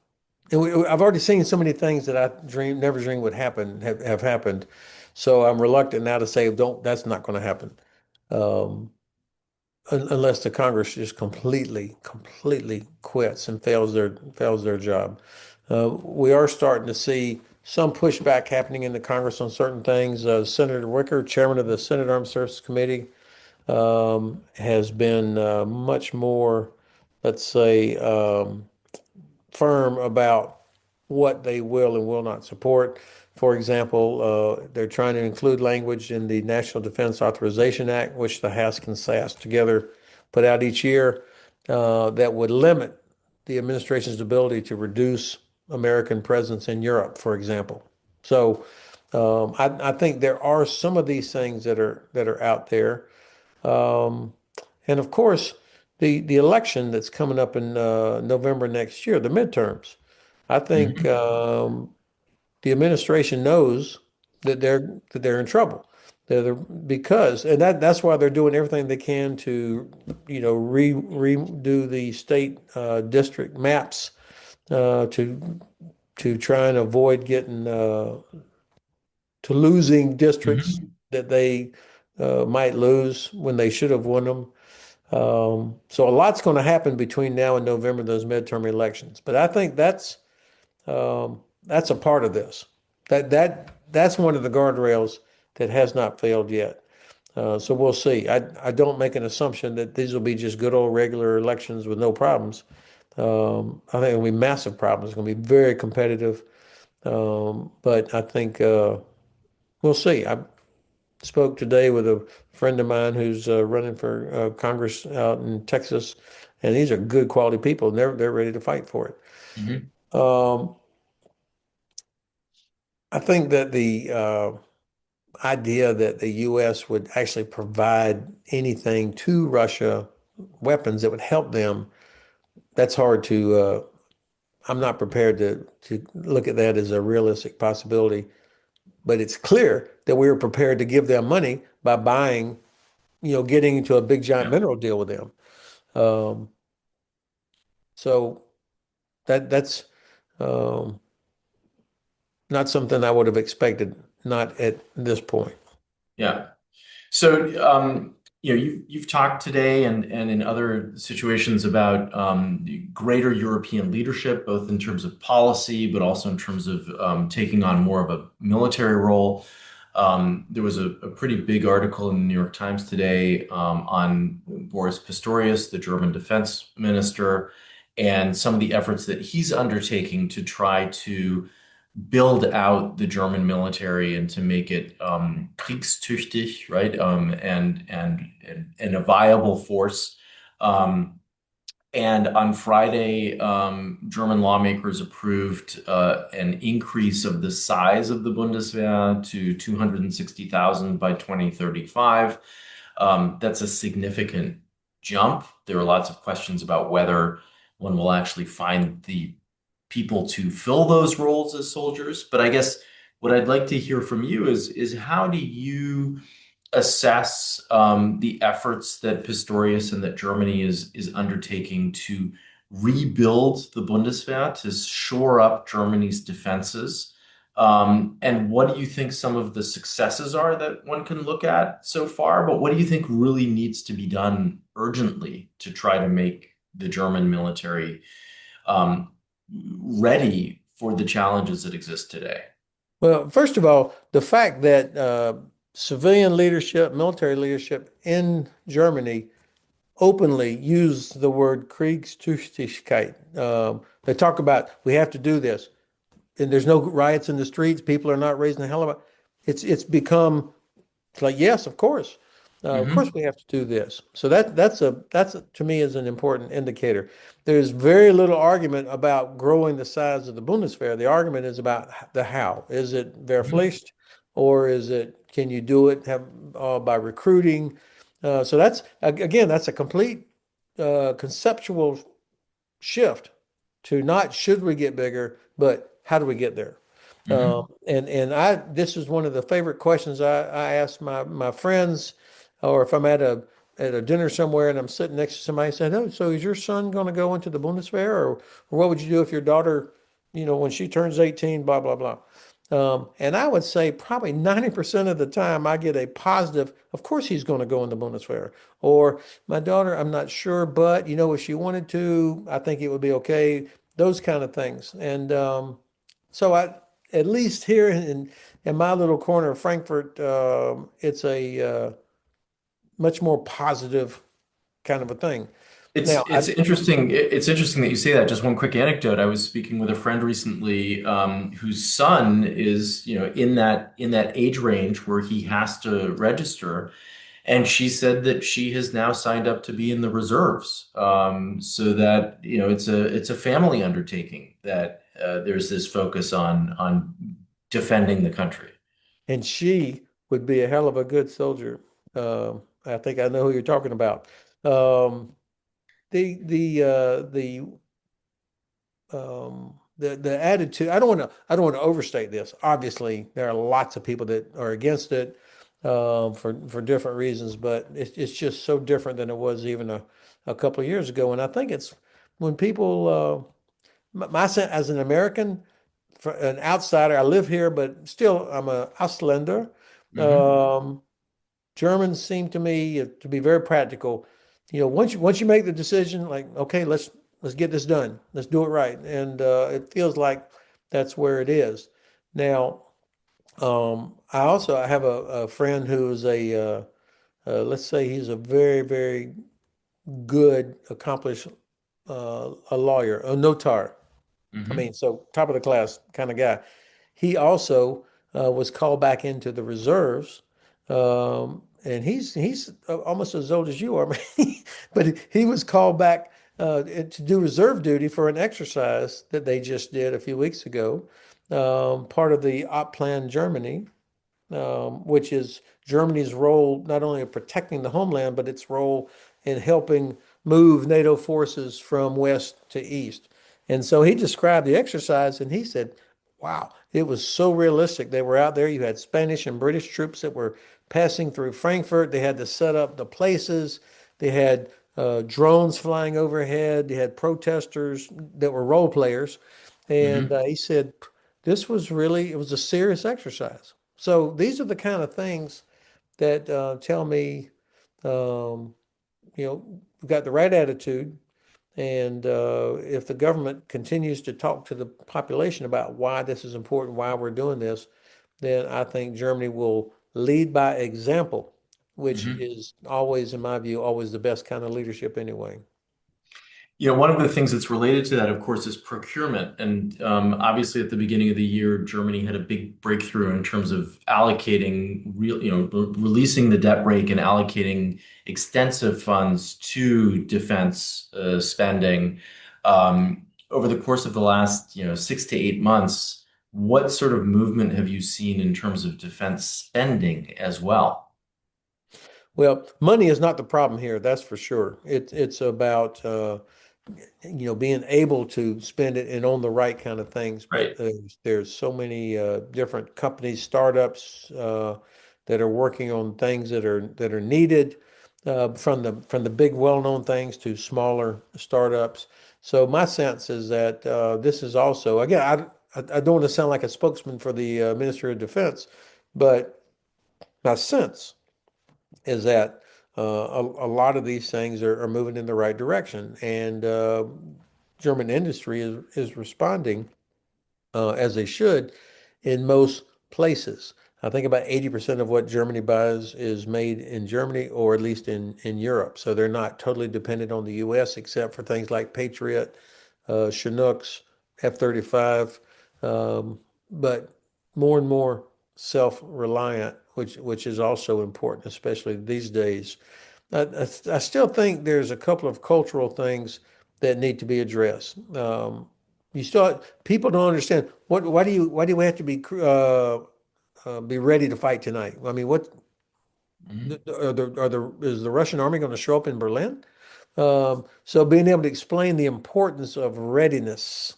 and I've already seen so many things that I never dreamed would happen, have happened. So I'm reluctant now to say, don't, that's not going to happen. Um, unless the Congress just completely quits and fails their job. We are starting to see some pushback happening in the Congress on certain things. Senator Wicker, chairman of the Senate Armed Services Committee, has been much more, let's say, firm about what they will and will not support. For example, they're trying to include language in the National Defense Authorization Act, which the House and SAS together put out each year, that would limit the administration's ability to reduce American presence in Europe, for example. So I think there are some of these things that are out there. Um, and of course, the election that's coming up in November next year, the midterms. I think Mhm. the administration knows that they're in trouble. Because and that's why they're doing everything they can to, redo the state district maps to try and avoid getting to losing districts Mhm. that they might lose when they should have won them. So a lot's going to happen between now and November, those midterm elections. But I think that's a part of this. That's one of the guardrails that has not failed yet. So we'll see. I don't make an assumption that these will be just good old regular elections with no problems. I think it'll be massive problems. It's going to be very competitive. But I think we'll see. I spoke today with a friend of mine who's running for Congress out in Texas, and these are good quality people, and they're ready to fight for it. Mhm. Um, I think that the idea that the U.S. would actually provide anything to Russia, weapons that would help them, that's hard to. I'm not prepared to look at that as a realistic possibility. But it's clear that we were prepared to give them money by buying, getting into a big giant Yeah. mineral deal with them. Um, so that's um, not something I would have expected, not at this point. Yeah. So, you've talked today and in other situations about the greater European leadership, both in terms of policy, but also in terms of taking on more of a military role. There was a pretty big article in the New York Times today on Boris Pistorius, the German defense minister, and some of the efforts that he's undertaking to try to build out the German military and to make it kriegstüchtig, right? And a viable force. And on Friday, German lawmakers approved an increase of the size of the Bundeswehr to 260,000 by 2035. That's a significant jump. There are lots of questions about whether one will actually find the people to fill those roles as soldiers. But I guess what I'd like to hear from you is how do you assess the efforts that Pistorius and that Germany is undertaking to rebuild the Bundeswehr, to shore up Germany's defenses? And what do you think some of the successes are that one can look at so far? But what do you think really needs to be done urgently to try to make the German military um, ready for the challenges that exist today? Well, first of all, the fact that civilian leadership, military leadership in Germany openly use the word Kriegstüchtigkeit. They talk about we have to do this, and there's no riots in the streets. People are not raising the hell about. It's become like yes, of course Hmm. we have to do this. So to me is an important indicator. There's very little argument about growing the size of the Bundeswehr. The argument is about the how. Is it Hmm. Wehrpflicht, or is it can you do it by recruiting? So that's again that's a complete conceptual shift to not should we get bigger, but how do we get there? Hmm. And I this is one of the favorite questions I ask my friends, or if I'm at a dinner somewhere and I'm sitting next to somebody and said, "Oh, so is your son going to go into the Bundeswehr, or what would you do if your daughter, when she turns 18, blah blah blah." And I would say probably 90% of the time I get a positive, of course he's going to go in the Bundeswehr. Or my daughter, I'm not sure, but if she wanted to, I think it would be okay. Those kind of things. And so at least here in my little corner of Frankfurt, it's a much more positive kind of a thing. It's Now, it's interesting. It's interesting that you say that. Just one quick anecdote. I was speaking with a friend recently, whose son is, in that age range where he has to register, and she said that she has now signed up to be in the reserves, so that it's a family undertaking that there's this focus on defending the country. and she would be a hell of a good soldier. I think I know who you're talking about. Um, the attitude. I don't want to overstate this. Obviously, there are lots of people that are against it for different reasons, but it's just so different than it was even a couple of years ago. And I think it's when people my sense as an American, for an outsider, I live here, but still I'm a Ausländer. Hmm. Um, Germans seem to me to be very practical. Once you make the decision, like, okay, let's get this done. Let's do it right. And it feels like that's where it is. Now, I have a friend who is let's say he's a very, very good, accomplished a lawyer, a notar. I Hmm. mean, so top of the class kind of guy. He also was called back into the reserves, and he's almost as old as you are, but he was called back to do reserve duty for an exercise that they just did a few weeks ago, part of the Op Plan Germany, which is Germany's role not only in protecting the homeland, but its role in helping move NATO forces from west to east. And so he described the exercise and he said, wow, it was so realistic. They were out there. You had Spanish and British troops that were passing through Frankfurt. They had to set up the places. They had drones flying overhead. They had protesters that were role players. And Hmm. he said, it was a serious exercise. So these are the kind of things that tell me, um, we've got the right attitude. And if the government continues to talk to the population about why this is important, why we're doing this, then I think Germany will lead by example, which Hmm. is always, in my view, always the best kind of leadership anyway. One of the things that's related to that, of course, is procurement. And obviously, at the beginning of the year, Germany had a big breakthrough in terms of allocating releasing the debt brake and allocating extensive funds to defense spending. Over the course of the last, 6 to 8 months, what sort of movement have you seen in terms of defense spending as well? Well, money is not the problem here, that's for sure. It's about being able to spend it and on the right kind of things. But Right. there's so many different companies, startups that are working on things that are needed, from the big well-known things to smaller startups. So my sense is that this is also, again, I don't want to sound like a spokesman for the Ministry of Defense, but my sense is that a lot of these things are moving in the right direction, and German industry is responding as they should in most places. I think about 80% of what Germany buys is made in Germany or at least in Europe. So they're not totally dependent on the US except for things like Patriot, Chinooks, F-35, but more and more self-reliant, which is also important, especially these days. I still think there's a couple of cultural things that need to be addressed. You still People don't understand why do we have to be ready to fight tonight? I mean, what Mhm. is the Russian army going to show up in Berlin? So being able to explain the importance of readiness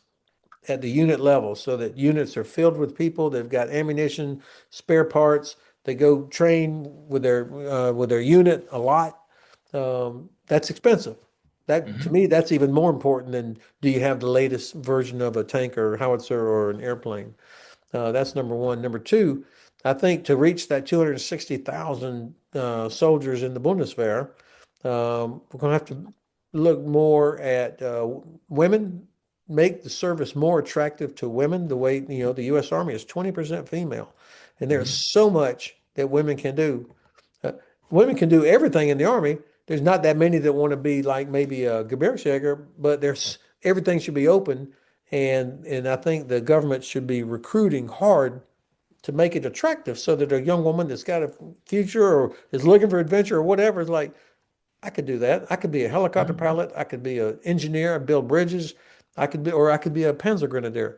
at the unit level so that units are filled with people, they've got ammunition, spare parts, they go train with their unit a lot. That's expensive. That to Mhm. me, that's even more important than do you have the latest version of a tank or howitzer or an airplane. That's number one. Number two, I think to reach that 260,000 soldiers in the Bundeswehr, we're going to have to look more at women, make the service more attractive to women. The way, the U.S. Army is 20% female, and there's Mhm. so much that women can do. Uh, Women can do everything in the Army. There's not that many that want to be like maybe a Gebirgsjäger, but there's everything should be open. And I think the government should be recruiting hard to make it attractive so that a young woman that's got a future or is looking for adventure or whatever is like, I could do that. I could be a helicopter Mhm. pilot. I could be an engineer. I build bridges. Or I could be a Panzergrenadier.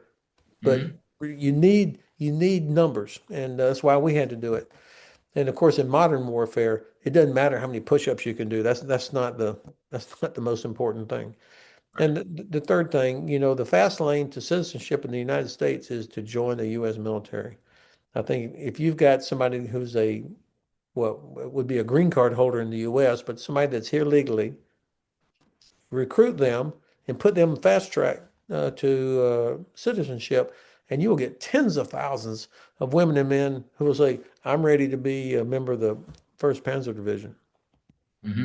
But Mhm. you need numbers, and that's why we had to do it. And of course, in modern warfare, it doesn't matter how many push-ups you can do. That's not the most important thing. Right. And the third thing, the fast lane to citizenship in the United States is to join the U.S. military. I think if you've got somebody who's what would be a green card holder in the U.S., but somebody that's here legally, recruit them and put them fast track to citizenship, and you will get tens of thousands of women and men who will say, "I'm ready to be a member of the First Panzer Division." hmm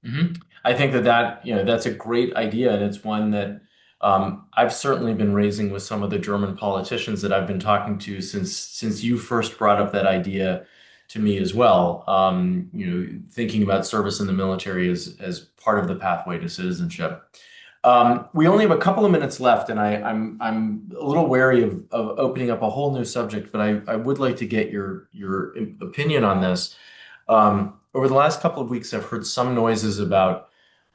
hmm I think that's a great idea, and it's one that I've certainly been raising with some of the German politicians that I've been talking to since you first brought up that idea to me as well. Thinking about service in the military as part of the pathway to citizenship. We only have a couple of minutes left, and I'm a little wary of opening up a whole new subject, but I would like to get your opinion on this. Over the last couple of weeks, I've heard some noises about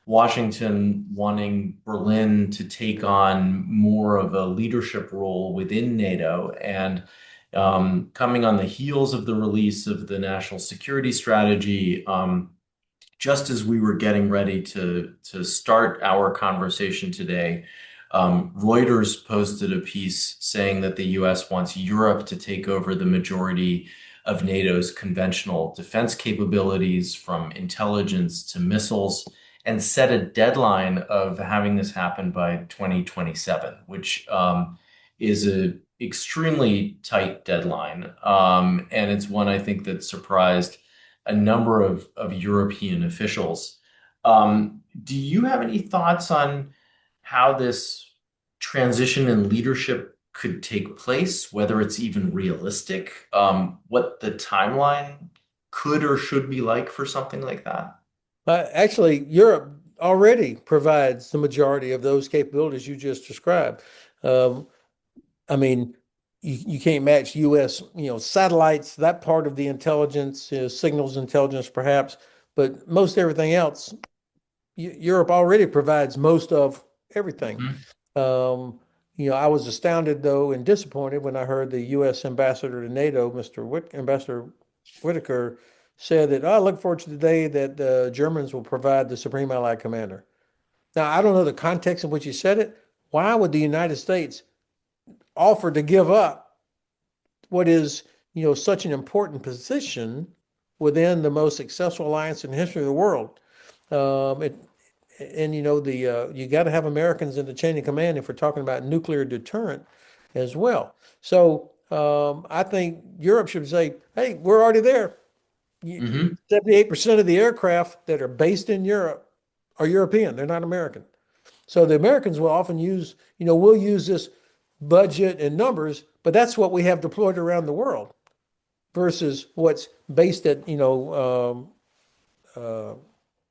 Washington wanting Berlin to take on more of a leadership role within NATO. And coming on the heels of the release of the national security strategy, just as we were getting ready to start our conversation today, Reuters posted a piece saying that the US wants Europe to take over the majority of NATO's conventional defense capabilities, from intelligence to missiles, and set a deadline of having this happen by 2027, which is a extremely tight deadline. And it's one I think that surprised a number of European officials. Do you have any thoughts on how this transition in leadership could take place, whether it's even realistic, what the timeline could or should be like for something like that? Actually, Europe already provides the majority of those capabilities you just described. Um, I mean, you can't match U.S., satellites, that part of the intelligence, signals intelligence perhaps, but most everything else, Europe already provides most of everything. Mhm. I was astounded though and disappointed when I heard the U.S. ambassador to NATO, Ambassador Whitaker, said that, "Oh, I look forward to the day that the Germans will provide the Supreme Allied Commander." Now, I don't know the context in which he said it. Why would the United States offer to give up what is, such an important position within the most successful alliance in the history of the world? It, and the you got to have Americans in the chain of command if we're talking about nuclear deterrent as well. So I think Europe should say, "Hey, we're already there. Hmm 78% of the aircraft that are based in Europe are European. They're not American." So the Americans will often use, we'll use this budget and numbers, but that's what we have deployed around the world versus what's based at,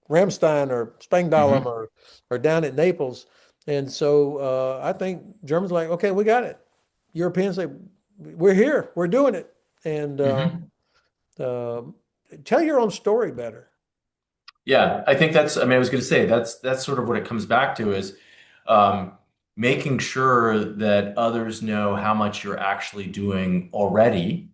Ramstein or Spangdahlem hmm or down at Naples. And so I think Germans are like, okay, we got it. Europeans say, we're here, we're doing it. And hmm uh, tell your own story better. Yeah, I think I mean, I was going to say that's sort of what it comes back to is um, making sure that others know how much you're actually doing already.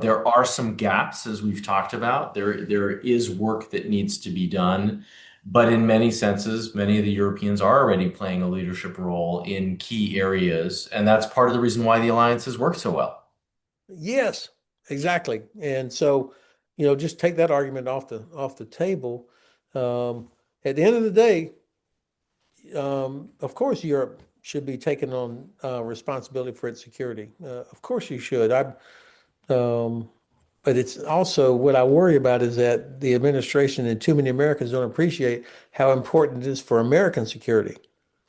There are some gaps, as we've talked about. There is work that needs to be done, but in many senses, many of the Europeans are already playing a leadership role in key areas, and that's part of the reason why the alliances work so well. Yes, exactly. And so, just take that argument off the table. At the end of the day, of course, Europe should be taking on responsibility for its security. Of course you should. Um, but it's also what I worry about is that the administration and too many Americans don't appreciate how important it is for American security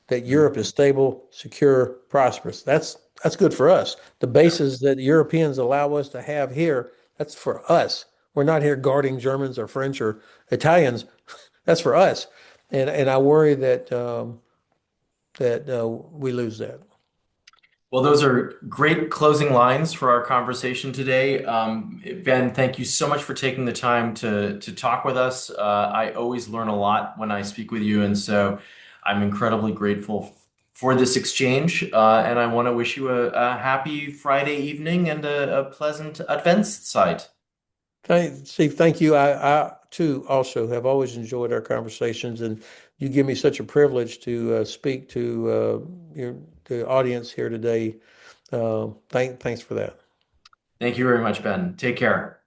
that Europe is stable, secure, prosperous. That's good for us. The bases that Europeans allow us to have here, that's for us. We're not here guarding Germans or French or Italians. That's for us. And I worry that we lose that. Well, those are great closing lines for our conversation today. Ben, thank you so much for taking the time to talk with us. I always learn a lot when I speak with you, and so I'm incredibly grateful for this exchange. And I want to wish you a happy Friday evening and a pleasant Adventszeit. Steve, thank you. I too also have always enjoyed our conversations, and you give me such a privilege to speak to the audience here today. Thanks for that. Thank you very much, Ben. Take care.